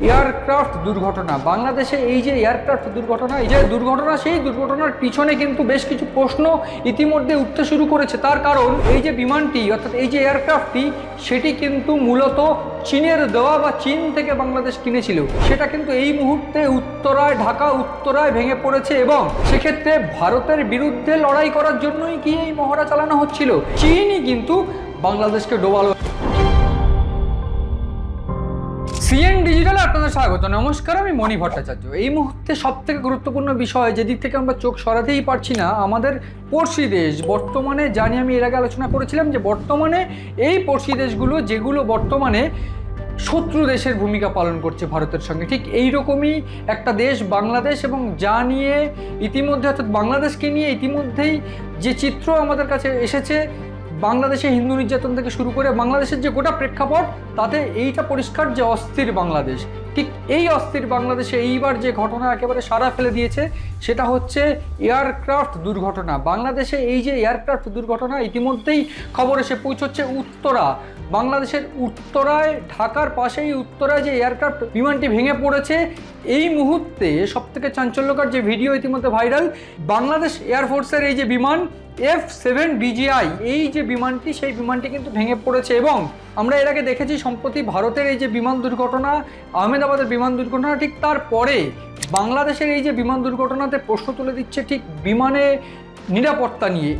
Aircraft দুর্ঘটনা বাংলাদেশে এই যে এয়ারক্রাফট দুর্ঘটনা সেই দুর্ঘটনার পিছনে কিন্তু বেশ কিছু প্রশ্ন ইতিমধ্যে উঠতে শুরু করেছে। তার কারণ এই যে বিমানটি অর্থাৎ এই যে এয়ারক্রাফটটি সেটি কিন্তু মূলত চীনের দেওয়া বা চীন থেকে বাংলাদেশ কিনেছিল। সেটা কিন্তু এই মুহূর্তে ঢাকা উত্তরায় ভেঙে পড়েছে এবং সেক্ষেত্রে ভারতের বিরুদ্ধে লড়াই করার জন্যই কি এই মহড়া চালানো হচ্ছিল। চীনই কিন্তু বাংলাদেশকে ডোবালো। সিএন ডিজিটালে আপনাদের স্বাগত। নমস্কার, আমি মণি ভট্টাচার্য। এই মুহূর্তে সবথেকে গুরুত্বপূর্ণ বিষয় যেদিক থেকে আমরা চোখ সরাতেই পারছি না, আমাদের পড়শি দেশ বর্তমানে জানি, আমি এর আগে আলোচনা করেছিলাম যে বর্তমানে এই পড়শি দেশগুলো যেগুলো বর্তমানে শত্রু দেশের ভূমিকা পালন করছে ভারতের সঙ্গে, ঠিক এইরকমই একটা দেশ বাংলাদেশ। এবং যা নিয়ে ইতিমধ্যে অর্থাৎ বাংলাদেশকে নিয়ে ইতিমধ্যেই যে চিত্র আমাদের কাছে এসেছে, বাংলাদেশে হিন্দু নির্যাতন থেকে শুরু করে বাংলাদেশের যে গোটা প্রেক্ষাপট, তাতে এইটা পরিষ্কার যে অস্থির বাংলাদেশ। ঠিক এই অস্থির বাংলাদেশে এইবার যে ঘটনা একেবারে সাড়া ফেলে দিয়েছে সেটা হচ্ছে এয়ারক্রাফট দুর্ঘটনা। বাংলাদেশে এই যে এয়ারক্রাফট দুর্ঘটনা ইতিমধ্যেই খবর এসে পৌঁছচ্ছে উত্তরা, বাংলাদেশের উত্তরায়, ঢাকার পাশেই উত্তরায় যে এয়ারক্রাফট বিমানটি ভেঙে পড়েছে। এই মুহূর্তে সবথেকে চাঞ্চল্যকর যে ভিডিও ইতিমধ্যে ভাইরাল, বাংলাদেশ এয়ারফোর্সের এই যে বিমান F7 BGI, এই যে বিমানটি, সেই বিমানটি কিন্তু ভেঙে পড়েছে। এবং আমরা এর আগে দেখেছি সম্প্রতি ভারতের এই যে বিমান দুর্ঘটনা, আহমেদাবাদের বিমান দুর্ঘটনা, ঠিক তারপরে বাংলাদেশের এই যে বিমান দুর্ঘটনাতে প্রশ্ন তুলে দিচ্ছে ঠিক বিমানে নিরাপত্তা নিয়ে।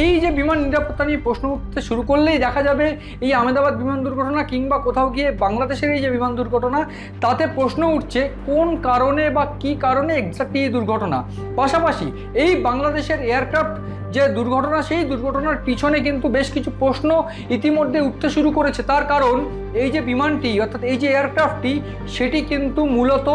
এই যে বিমান নিরাপত্তা নিয়ে প্রশ্ন উঠতে শুরু করলেই দেখা যাবে এই আহমেদাবাদ বিমান দুর্ঘটনা কিংবা কোথাও গিয়ে বাংলাদেশের এই যে বিমান দুর্ঘটনা, তাতে প্রশ্ন উঠছে কোন কারণে বা কী কারণে এক্স্যাক্টলি এই দুর্ঘটনা। পাশাপাশি এই বাংলাদেশের এয়ারক্রাফট যে দুর্ঘটনা, সেই দুর্ঘটনার পিছনে কিন্তু বেশ কিছু প্রশ্ন ইতিমধ্যে উঠতে শুরু করেছে। তার কারণ এই যে বিমানটি অর্থাৎ এই যে এয়ারক্রাফটটি সেটি কিন্তু মূলত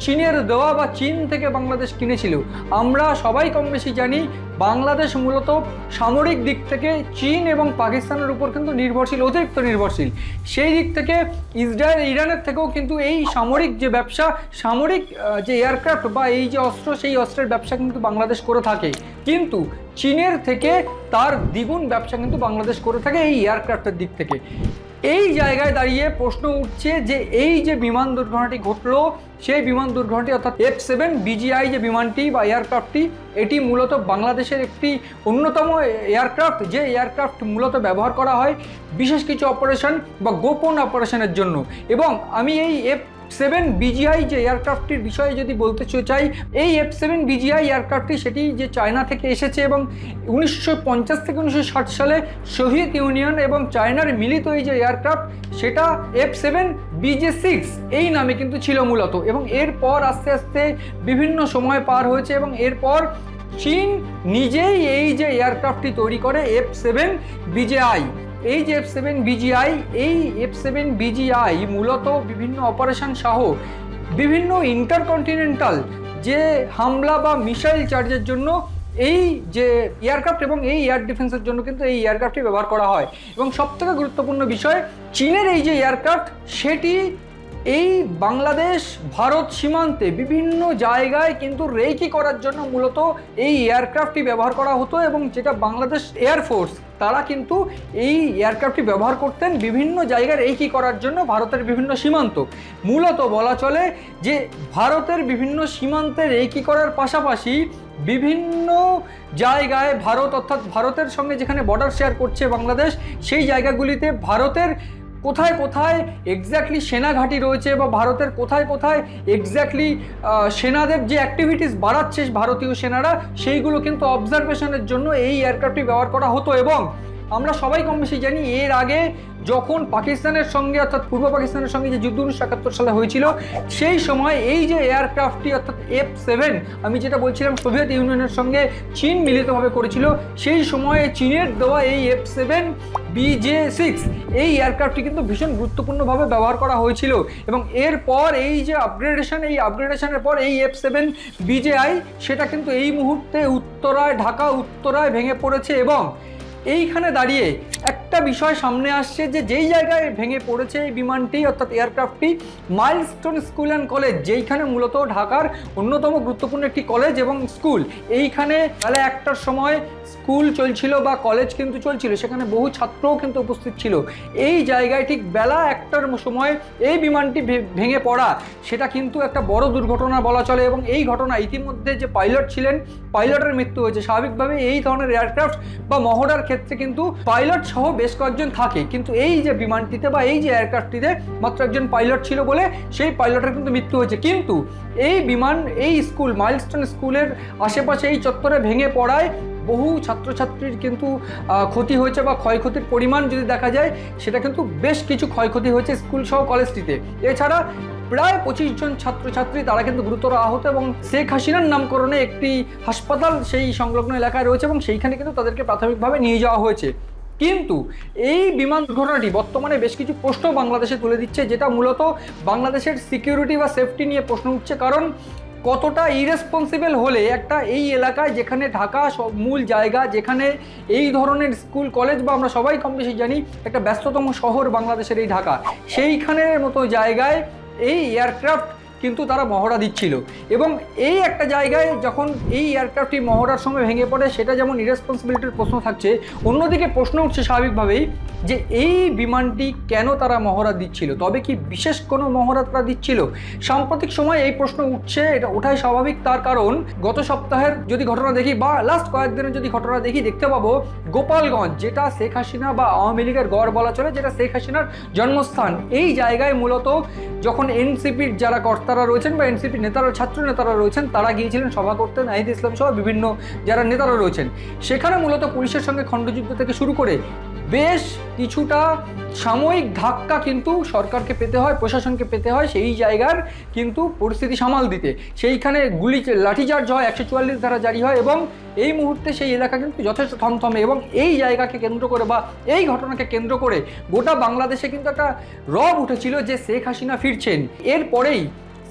চীনের দেওয়া বা চীন থেকে বাংলাদেশ কিনেছিল। আমরা সবাই কম বেশি জানি বাংলাদেশ মূলত সামরিক দিক থেকে চীন এবং পাকিস্তানের উপর কিন্তু নির্ভরশীল, অতিরিক্ত নির্ভরশীল। সেই দিক থেকে ইসরায়েল, ইরানের থেকেও কিন্তু এই সামরিক যে ব্যবসা, সামরিক যে এয়ারক্রাফট বা এই যে অস্ত্র, সেই অস্ত্রের ব্যবসা কিন্তু বাংলাদেশ করে থাকে। কিন্তু চীনের থেকে তার দ্বিগুণ ব্যবসা কিন্তু বাংলাদেশ করে থাকে এই এয়ারক্রাফটের দিক থেকে। এই জায়গায় দাঁড়িয়ে প্রশ্ন উঠছে যে এই যে বিমান দুর্ঘটনাটি ঘটলো, সেই বিমান দুর্ঘটনাটি অর্থাৎ F7 BGI যে বিমানটি বা এয়ারক্রাফটটি, এটি মূলত বাংলাদেশের একটি অন্যতম এয়ারক্রাফট, যে এয়ারক্রাফট মূলত ব্যবহার করা হয় বিশেষ কিছু অপারেশন বা গোপন অপারেশনের জন্য। এবং আমি এই F7 BGI যে এয়ারক্রাফটটির বিষয়ে যদি বলতে চাই, এই F7 BGI এয়ারক্রাফটটি সেটি যে চায়না থেকে এসেছে এবং 1950 থেকে 1960 সালে সোভিয়েত ইউনিয়ন এবং চায়নার মিলিত এই যে এয়ারক্রাফট, সেটা F7 BJ6 এই নামে কিন্তু ছিল মূলত। এবং এরপর আস্তে আস্তে বিভিন্ন সময় পার হয়েছে এবং এরপর চীন নিজেই এই যে এয়ারক্রাফটটি তৈরি করে F7 BGI। এই যে F7 BGI, এই F7 BGI মূলত বিভিন্ন অপারেশন সহ বিভিন্ন ইন্টারকন্টিনেন্টাল যে হামলা বা মিসাইল চার্জের জন্য এই যে এয়ারক্রাফট এবং এই এয়ার ডিফেন্সের জন্য কিন্তু এই এয়ারক্রাফটটি ব্যবহার করা হয়। এবং সবথেকে গুরুত্বপূর্ণ বিষয়, চীনের এই যে এয়ারক্রাফট সেটি এই বাংলাদেশ ভারত সীমান্তে বিভিন্ন জায়গায় কিন্তু রেকি করার জন্য মূলত এই এয়ারক্রাফটটি ব্যবহার করা হতো। এবং যেটা বাংলাদেশ এয়ারফোর্স, তারা কিন্তু এই এয়ারক্রাফটটি ব্যবহার করতেন বিভিন্ন জায়গায় রেকি করার জন্য ভারতের বিভিন্ন সীমান্ত। মূলত বলা চলে যে ভারতের বিভিন্ন সীমান্তে রেকি করার পাশাপাশি বিভিন্ন জায়গায় ভারত, অর্থাৎ ভারতের সঙ্গে যেখানে বর্ডার শেয়ার করছে বাংলাদেশ, সেই জায়গাগুলিতে ভারতের কোথায় কোথায় এক্স্যাক্টলি সেনা ঘাঁটি রয়েছে বা ভারতের কোথায় কোথায় এক্স্যাক্টলি সেনাদের যে অ্যাক্টিভিটিস বাড়াচ্ছে ভারতীয় সেনারা, সেইগুলো কিন্তু অবজারভেশনের জন্য এই এয়ারক্রাফটটি ব্যবহার করা হতো। এবং আমরা সবাই কম বেশি জানি এর আগে যখন পাকিস্তানের সঙ্গে অর্থাৎ পূর্ব পাকিস্তানের সঙ্গে যে যুদ্ধ 1971 সালে হয়েছিল, সেই সময় এই যে এয়ারক্রাফটটি অর্থাৎ F7, আমি যেটা বলছিলাম সোভিয়েত ইউনিয়নের সঙ্গে চীন মিলিতভাবে করেছিল, সেই সময়ে চীনের দেওয়া এই F7 BJ6 এই এয়ারক্রাফটটি কিন্তু ভীষণ গুরুত্বপূর্ণভাবে ব্যবহার করা হয়েছিল। এবং এরপর এই যে আপগ্রেডেশন, এই আপগ্রেডেশনের পর এই F7 BJI সেটা কিন্তু এই মুহূর্তে ঢাকা উত্তরায় ভেঙে পড়েছে। এবং এইখানে দাঁড়িয়ে এক একটা বিষয় সামনে আসছে যে যেই জায়গায় ভেঙে পড়েছে এই বিমানটি অর্থাৎ এয়ারক্রাফটটি মাইলস্টোন স্কুল অ্যান্ড কলেজ, যেইখানে মূলত ঢাকার অন্যতম গুরুত্বপূর্ণ একটি কলেজ এবং স্কুল। এইখানে বেলা 1টার সময় স্কুল চলছিল বা কলেজ কিন্তু চলছিল, সেখানে বহু ছাত্রও কিন্তু উপস্থিত ছিল। এই জায়গায় ঠিক বেলা 1টার সময় এই বিমানটি ভেঙে পড়া, সেটা কিন্তু একটা বড় দুর্ঘটনা বলা চলে। এবং এই ঘটনা ইতিমধ্যে যে পাইলট ছিলেন, পাইলটের মৃত্যু হয়েছে। স্বাভাবিকভাবে এই ধরনের এয়ারক্রাফট বা মহড়ার ক্ষেত্রে কিন্তু পাইলট সহ বেশ কয়েকজন থাকে, কিন্তু এই যে বিমানটিতে বা এই যে এয়ারক্রাফটটিতে মাত্র একজন পাইলট ছিল বলে সেই পাইলটের কিন্তু মৃত্যু হয়েছে। কিন্তু এই বিমান এই স্কুল মাইলস্টোন স্কুলের আশেপাশে এই চত্বরে ভেঙে পড়ায় বহু ছাত্রছাত্রীর কিন্তু ক্ষতি হয়েছে বা ক্ষয়ক্ষতির পরিমাণ যদি দেখা যায় সেটা কিন্তু বেশ কিছু ক্ষয়ক্ষতি হয়েছে স্কুল সহ কলেজটিতে। এছাড়া প্রায় 25 জন ছাত্রছাত্রী তারা কিন্তু গুরুতর আহত এবং শেখ হাসিনার নামকরণে একটি হাসপাতাল সেই সংলগ্ন এলাকায় রয়েছে এবং সেইখানে কিন্তু তাদেরকে প্রাথমিকভাবে নিয়ে যাওয়া হয়েছে। কিন্তু এই বিমান দুর্ঘটনাটি বর্তমানে বেশ কিছু প্রশ্ন বাংলাদেশে তুলে দিচ্ছে, যেটা মূলত বাংলাদেশের সিকিউরিটি বা সেফটি নিয়ে প্রশ্ন উঠছে। কারণ কতটা ইরেসপন্সিবল হলে একটা এই এলাকায়, যেখানে ঢাকা মূল জায়গা, যেখানে এই ধরনের স্কুল কলেজ বা আমরা সবাই কম বেশি জানি একটা ব্যস্ততম শহর বাংলাদেশের এই ঢাকা, সেইখানের মতো জায়গায় এই এয়ারক্রাফট কিন্তু তারা মহড়া দিচ্ছিল। এবং এই একটা জায়গায় যখন এই এয়ারক্রাফটটি মহড়ার সময় ভেঙে পড়ে, সেটা যেমন ইরেসপন্সিবিলিটির প্রশ্ন থাকছে, অন্যদিকে প্রশ্ন উঠছে স্বাভাবিকভাবেই যে এই বিমানটি কেন তারা মহড়া দিচ্ছিল, তবে কি বিশেষ কোনো মহড়া তারা দিচ্ছিল। সাম্প্রতিক সময় এই প্রশ্ন উঠছে, এটা ওঠাই স্বাভাবিক। তার কারণ গত সপ্তাহের যদি ঘটনা দেখি বা লাস্ট কয়েকদিনের যদি ঘটনা দেখি, দেখতে পাবো গোপালগঞ্জ, যেটা শেখ হাসিনা বা আওয়ামী লীগের গড় বলা চলে, যেটা শেখ হাসিনার জন্মস্থান, এই জায়গায় মূলত যখন এনসিপির যারা কর্তারা রয়েছেন বা এনসিপি নেতারা, ছাত্র নেতারা রয়েছেন, তারা গিয়েছিলেন সভা করতে, নাহিদ ইসলাম সহ বিভিন্ন যারা নেতারা রয়েছেন, সেখানে মূলত পুলিশের সঙ্গে খণ্ডযুদ্ধ থেকে শুরু করে বেশ কিছুটা সাময়িক ধাক্কা কিন্তু সরকারকে পেতে হয়, প্রশাসনকে পেতে হয় সেই জায়গার কিন্তু পরিস্থিতি সামাল দিতে। সেইখানে লাঠিচার্জ হয়, 144 ধারা জারি হয় এবং এই মুহূর্তে সেই এলাকা কিন্তু যথেষ্ট থমথমে। এবং এই জায়গাকে কেন্দ্র করে বা এই ঘটনাকে কেন্দ্র করে গোটা বাংলাদেশে কিন্তু একটা রব উঠেছিল যে শেখ হাসিনা ফিরছেন। এরপরেই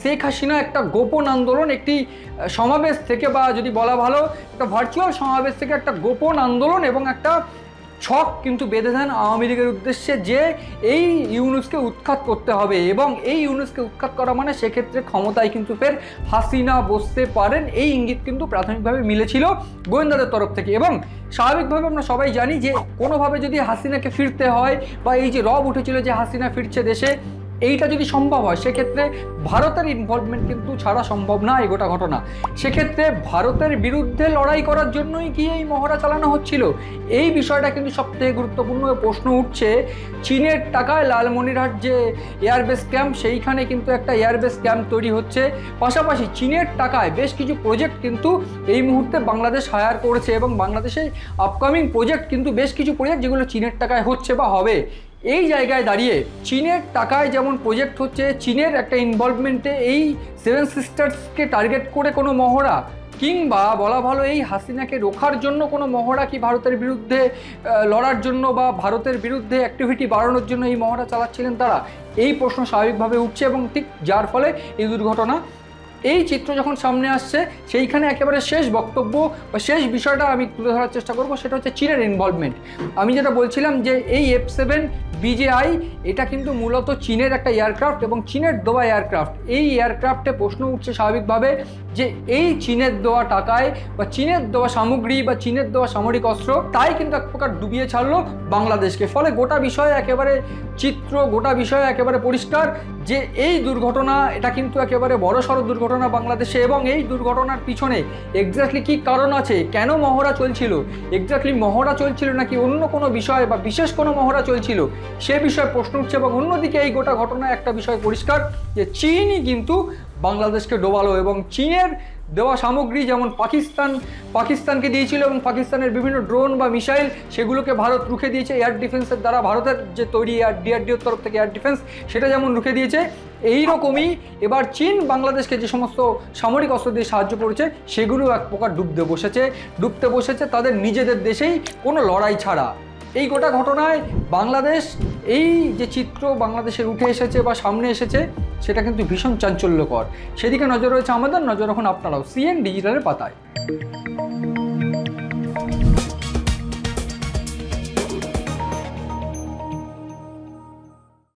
শেখ হাসিনা একটা গোপন আন্দোলন, একটি সমাবেশ থেকে বা যদি বলা ভালো একটা ভার্চুয়াল সমাবেশ থেকে একটা গোপন আন্দোলন এবং একটা ছক কিন্তু বেঁধে দেন আওয়ামী লীগের উদ্দেশ্যে যে এই ইউনূসকে উৎখাত করতে হবে। এবং এই ইউনূসকে উৎখাত করা মানে সেক্ষেত্রে ক্ষমতায় কিন্তু ফের হাসিনা বসতে পারেন, এই ইঙ্গিত কিন্তু প্রাথমিকভাবে মিলেছিল গোয়েন্দাদের তরফ থেকে। এবং স্বাভাবিকভাবে আমরা সবাই জানি যে কোনোভাবে যদি হাসিনাকে ফিরতে হয় বা এই যে রব উঠেছিল যে হাসিনা ফিরছে দেশে, এইটা যদি সম্ভব হয় সেক্ষেত্রে ভারতের ইনভলভমেন্ট কিন্তু ছাড়া সম্ভব না এই গোটা ঘটনা। সেক্ষেত্রে ভারতের বিরুদ্ধে লড়াই করার জন্যই কি এই মহড়া চালানো হচ্ছিল, এই বিষয়টা কিন্তু সবথেকে গুরুত্বপূর্ণ প্রশ্ন উঠছে। চীনের টাকায় লালমনিরহাট যে এয়ারবেস ক্যাম্প, সেইখানে কিন্তু একটা এয়ারবেস ক্যাম্প তৈরি হচ্ছে। পাশাপাশি চীনের টাকায় বেশ কিছু প্রজেক্ট কিন্তু এই মুহূর্তে বাংলাদেশ হায়ার করেছে এবং বাংলাদেশে আপকামিং প্রজেক্ট কিন্তু বেশ কিছু প্রজেক্ট যেগুলো চীনের টাকায় হচ্ছে বা হবে। এই জায়গায় দাঁড়িয়ে চীনের টাকায় যেমন প্রজেক্ট হচ্ছে, চীনের একটা ইনভলভমেন্টে এই সেভেন সিস্টার্সকে টার্গেট করে কোনো মহড়া, কিংবা বলা ভালো এই হাসিনাকে রোখার জন্য কোনো মহড়া কি ভারতের বিরুদ্ধে লড়ার জন্য বা ভারতের বিরুদ্ধে অ্যাক্টিভিটি বাড়ানোর জন্য এই মহড়া চালাচ্ছিলেন তারা, এই প্রশ্ন স্বাভাবিকভাবে উঠছে। এবং ঠিক যার ফলে এই দুর্ঘটনা, এই চিত্র যখন সামনে আসছে, সেইখানে একেবারে শেষ বক্তব্য বা শেষ বিষয়টা আমি তুলে ধরার চেষ্টা করব, সেটা হচ্ছে চীনের ইনভলভমেন্ট। আমি যেটা বলছিলাম যে এই F7 BJI এটা কিন্তু মূলত চীনের একটা এয়ারক্রাফট এবং চীনের দেওয়া এয়ারক্রাফট। এই এয়ারক্রাফটে প্রশ্ন উঠছে স্বাভাবিকভাবে যে এই চীনের দেওয়া টাকায় বা চীনের দেওয়া সামগ্রী বা চীনের দেওয়া সামরিক অস্ত্র, তাই কিন্তু এক প্রকার ডুবিয়ে ছাড়লো বাংলাদেশকে। ফলে গোটা বিষয়ে একেবারে চিত্র, গোটা বিষয়ে একেবারে পরিষ্কার যে এই দুর্ঘটনা, এটা কিন্তু একেবারে বড়সড় দুর্ঘটনা বাংলাদেশে। এবং এই দুর্ঘটনার পিছনে এক্স্যাক্টলি কী কারণ আছে, কেন মহড়া চলছিল, এক্স্যাক্টলি মহড়া চলছিল নাকি অন্য কোনো বিষয় বা বিশেষ কোনো মহড়া চলছিল, সে বিষয়ে প্রশ্ন উঠছে। এবং অন্যদিকে এই গোটা ঘটনায় একটা বিষয় পরিষ্কার যে চীনই কিন্তু বাংলাদেশকে ডোবালো এবং চীনের দেওয়া সামগ্রী যেমন পাকিস্তানকে দিয়েছিল এবং পাকিস্তানের বিভিন্ন ড্রোন বা মিসাইল সেগুলোকে ভারত রুখে দিয়েছে এয়ার ডিফেন্সের দ্বারা, ভারতের যে তৈরি ডিআরডিওর তরফ থেকে এয়ার ডিফেন্স সেটা যেমন রুখে দিয়েছে, এই রকমই এবার চীন বাংলাদেশকে যে সমস্ত সামরিক অস্ত্র দিয়ে সাহায্য করেছে সেগুলো এক প্রকার ডুবতে বসেছে তাদের নিজেদের দেশেই কোনো লড়াই ছাড়া। এই গোটা ঘটনায় বাংলাদেশ, এই যে চিত্র বাংলাদেশের উঠে এসেছে বা সামনে এসেছে, সেটা কিন্তু ভীষণ চাঞ্চল্যকর। সেদিকে নজর রয়েছে আমাদের, নজর রাখুন আপনারাও সিএন ডিজিটালের পাতায়।